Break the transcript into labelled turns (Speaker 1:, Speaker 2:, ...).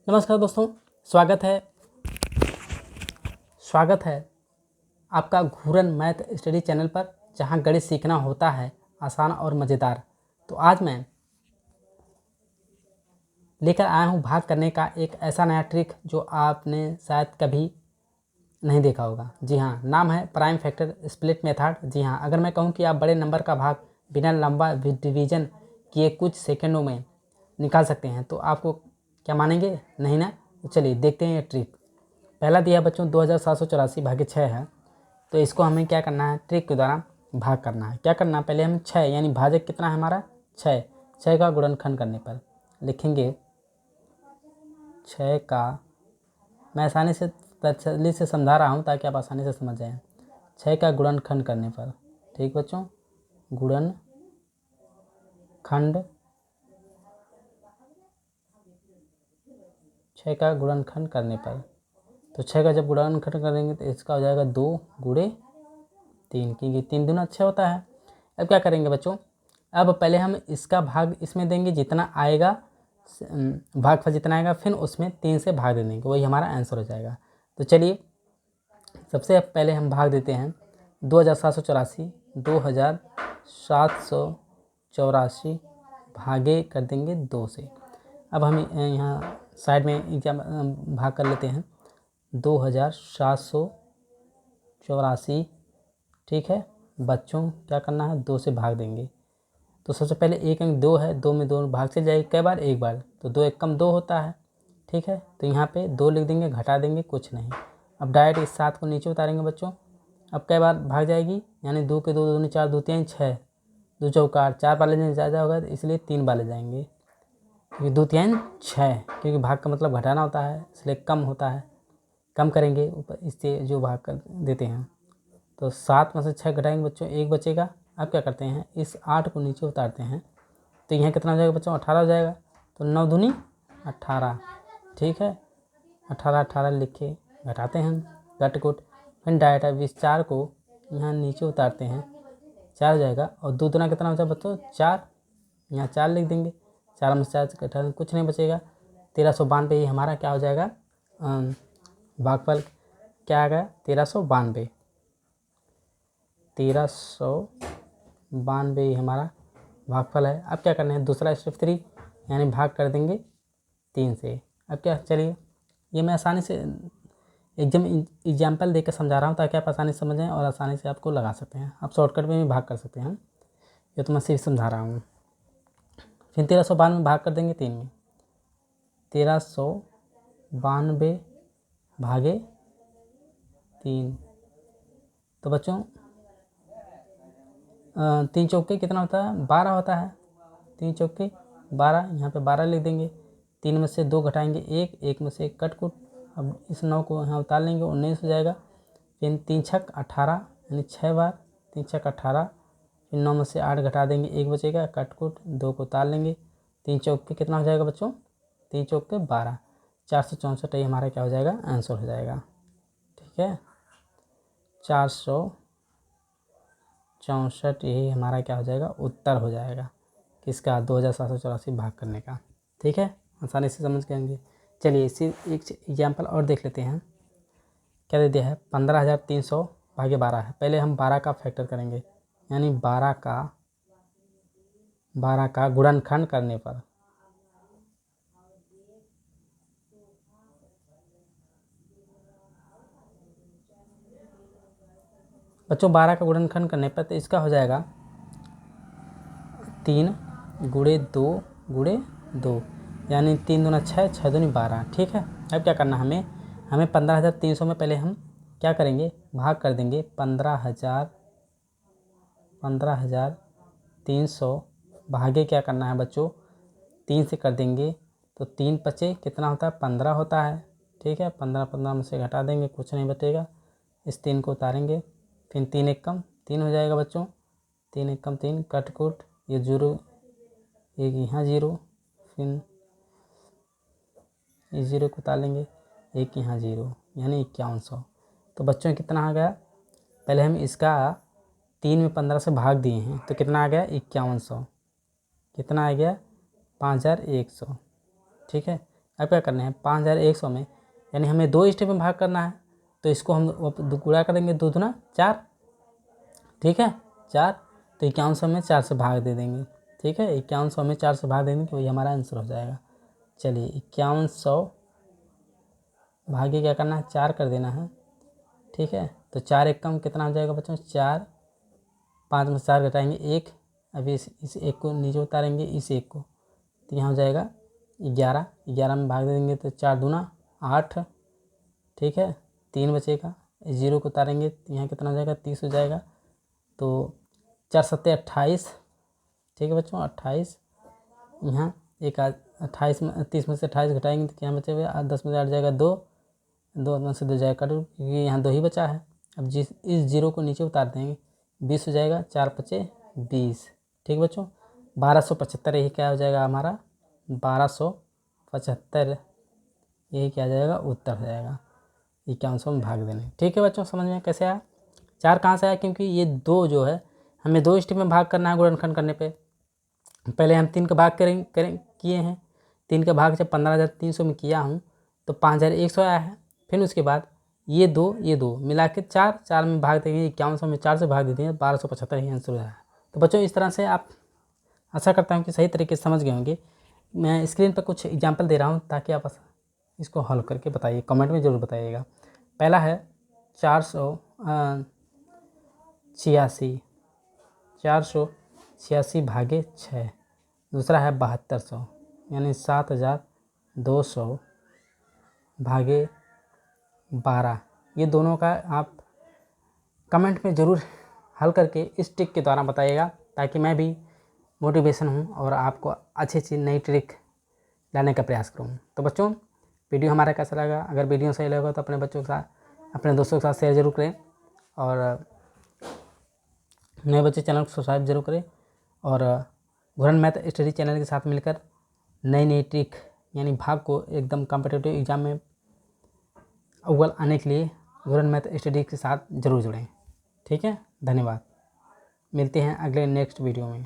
Speaker 1: नमस्कार दोस्तों, स्वागत है आपका घूरन मैथ स्टडी चैनल पर, जहां गणित सीखना होता है आसान और मज़ेदार। तो आज मैं लेकर आया हूं भाग करने का एक ऐसा नया ट्रिक जो आपने शायद कभी नहीं देखा होगा। जी हाँ, नाम है प्राइम फैक्टर स्प्लिट मेथड। जी हाँ, अगर मैं कहूँ कि आप बड़े नंबर का भाग बिना लंबा डिवीजन किए कुछ सेकंडों में निकाल सकते हैं तो आपको क्या मानेंगे? नहीं ना? तो चलिए देखते हैं ये ट्रिक। पहला दिया बच्चों 2784 भागे 6 है, तो इसको हमें क्या करना है? ट्रिक के द्वारा भाग करना है। क्या करना है? पहले हम 6 यानी भाजक कितना है हमारा 6 का गुणनखंड करने पर लिखेंगे 6 का, मैं आसानी से तसल्ली से समझा रहा हूँ ताकि आप आसानी से समझ जाएं। 6 का गुणनखंड करने पर, ठीक बच्चों, गुणनखंड 6 का गुणनखंड करने पर, तो 6 का जब गुणनखंड करेंगे तो इसका हो जाएगा 2 गुणे 3, क्योंकि 3 दूना 6 होता है। अब क्या करेंगे बच्चों? अब पहले हम इसका भाग इसमें देंगे, जितना आएगा भागफल जितना आएगा, फिर उसमें 3 से भाग दे देंगे, वही हमारा आंसर हो जाएगा। तो चलिए सबसे पहले हम भाग देते हैं 2784 भागे कर देंगे 2 से। अब हम यहाँ साइड में एग्जाम भाग कर लेते हैं 2784, ठीक है बच्चों। क्या करना है? 2 से भाग देंगे। तो सबसे पहले एक अंक 2 है, 2 में 2 भाग से जाएगी कई बार? एक बार, तो 2 एक कम 2 होता है, ठीक है। तो यहाँ पे 2 लिख देंगे, घटा देंगे, कुछ नहीं। अब डायरेक्ट इस 7 को नीचे उतारेंगे बच्चों। अब कई बार भाग जाएगी, यानी 2 के 2 दूनी 4, 2 3 6, 2 चौका 8, 4 बार ले जाने ज़्यादा होगा, इसलिए 3 बार ले जाएंगे, क्योंकि 2 3 6, क्योंकि भाग का मतलब घटाना होता है, इसलिए कम होता है, कम करेंगे ऊपर इससे जो भाग कर देते हैं। तो 7 में से 6 घटाएंगे बच्चों, 1 बचेगा। अब क्या करते हैं? इस 8 को नीचे उतारते हैं, तो यहाँ कितना हो जाएगा बच्चों? 18 हो जाएगा। तो 9 दूनी 18, ठीक है। 18 लिखे, घटाते हैं घट कुट, फिर डायरेक्ट अब इस 4 को यहाँ नीचे उतारते हैं, 4 हो जाएगा। और 2 दूना कितना हो जाएगा बच्चों? 4, यहाँ 4 लिख देंगे, 4 में 4 घटा, कुछ नहीं बचेगा। 1392 ही हमारा क्या हो जाएगा? भागफल क्या आ गया? 1392 ही हमारा भागफल है। अब क्या करना है? दूसरा स्टेप 3 यानी भाग कर देंगे 3 से। अब क्या, चलिए ये मैं आसानी से एग्जाम्पल देकर समझा रहा हूँ ताकि आप आसानी से समझें और आसानी से आपको लगा सकते हैं। आप शॉर्टकट में भी भाग कर सकते हैं, ये तो मैं सिर्फ समझा रहा हूँ। फिर 1392 में भाग कर देंगे 3 में, 1392 भागे 3। तो बच्चों 3 चौके कितना होता है? 12 होता है। 3 चौके 12, यहाँ पे 12 लिख देंगे। 3 में से 2 घटाएंगे 1, 1 में से 1 कट कुट। अब इस 9 को यहाँ उतार लेंगे, 19 हो जाएगा। फिर 3 छक 18 यानी 6 बार, 3 छक 18। फिर 9 में से 8 घटा देंगे, 1 बचेगा, कट कुट 2 को उतार लेंगे। 3 चौके कितना हो जाएगा बच्चों? 3 चौके 12, 464 ही हमारा क्या हो जाएगा? आंसर हो जाएगा, ठीक है। 464 यही हमारा क्या हो जाएगा? उत्तर हो जाएगा किसका? 2784 भाग करने का, ठीक है। आसानी से समझ गएंगे। चलिए इसी एक एग्जाम्पल और देख लेते हैं। क्या दे दिया है? 15300 भागे 12 है। पहले हम 12 का फैक्टर करेंगे, यानी 12 का गुणनखंड करने पर, बच्चों 12 का गुणनखंड करने पर तो इसका हो जाएगा 3 गुणे 2 गुणे 2, यानी 3 दूना 6, 6 दूनी 12, ठीक है। अब क्या करना हमें? 15300 में पहले हम क्या करेंगे? भाग कर देंगे 15300 भागे क्या करना है बच्चों? 3 से कर देंगे, तो 3 पचे कितना होता है? 15 होता है, ठीक है। 15 में से घटा देंगे, कुछ नहीं बचेगा। इस 3 को उतारेंगे, फिर 3 एक कम 3 हो जाएगा बच्चों। 3 एक कम 3, कट कुट, ये 0, एक यहाँ 0, फिर इस 0 को उतार लेंगे, एक यहाँ 0, यानी 5100। तो बच्चों कितना आ गया? पहले हम इसका 3 में 15 से भाग दिए हैं, तो कितना आ गया? 5100। कितना आ गया? 5100, ठीक है। अब क्या करना है 5100 में, यानी हमें 2 स्टेप में भाग करना है, तो इसको हम गुणा करेंगे, 2 दूना 4, ठीक है 4, तो 5100 में 4 से भाग दे देंगे, ठीक है 5100 में 4 से भाग देंगे तो वही हमारा आंसर हो जाएगा। चलिए 5100 भागे क्या करना है 4 कर देना है, ठीक है। तो 4 एक कम कितना हो जाएगा बच्चों 4, 5 में 4 घटाएंगे 1, अभी इस 1 को नीचे उतारेंगे इस 1 को, तो यहाँ हो जाएगा 11, 11 में भाग दे देंगे तो 4 दूना 8, ठीक है 3 बचेगा, इस 0 को उतारेंगे तो यहाँ कितना हो जाएगा 30 हो जाएगा, तो 4 सत्ते 28, ठीक है बच्चों 28, यहाँ एक 28 में 30 में से 28 घटाएंगे तो क्या बचेगा 10 में से 8 जाएगा 2, 2 में से 2 जाएगा कट, क्योंकि यहाँ 2 ही बचा है। अब इस 0 को नीचे उतार देंगे 20 हो जाएगा, 4 पचे 20, ठीक बच्चों 1275, यही क्या हो जाएगा हमारा 1275, यही क्या जाएगा उत्तर हो जाएगा 5100 में भाग देने, ठीक है बच्चों समझ में कैसे आया। 4 कहाँ से आया, क्योंकि ये 2 जो है हमें 2 स्टेप में भाग करना है गुणनखंड करने पे। पहले हम 3 का भाग किए हैं, 3 का भाग जब 15300 में किया हूँ तो 5100 आया है। फिर उसके बाद ये दो मिला के 4 में भाग देंगे, 5100 में 4 से भाग देते हैं 1275 ही आंसर आया है। तो बच्चों इस तरह से आप, आशा करता हूँ कि सही तरीके से समझ गए होंगे। मैं स्क्रीन पर कुछ एग्जाम्पल दे रहा हूँ ताकि आप इसको हल करके बताइए, कमेंट में ज़रूर बताइएगा। पहला है 486 भागे 6, दूसरा है 7200 यानी 7200 भागे 12। ये दोनों का आप कमेंट में ज़रूर हल करके इस ट्रिक के द्वारा बताइएगा, ताकि मैं भी मोटिवेशन हूँ और आपको अच्छी नई ट्रिक लाने का प्रयास करूँ। तो बच्चों वीडियो हमारा कैसा लगा, अगर वीडियो सही लगा तो अपने बच्चों के साथ, अपने दोस्तों के साथ शेयर जरूर करें, और नए बच्चे चैनल को सब्सक्राइब जरूर करें, और घुरन मैथ स्टडी चैनल के साथ मिलकर नई ट्रिक यानी भाग को एकदम कॉम्पिटिटिव एग्जाम में अव्वल आने के लिए घुरन मैथ स्टडी के साथ जरूर जुड़ें, ठीक है। धन्यवाद, मिलते हैं अगले नेक्स्ट वीडियो में।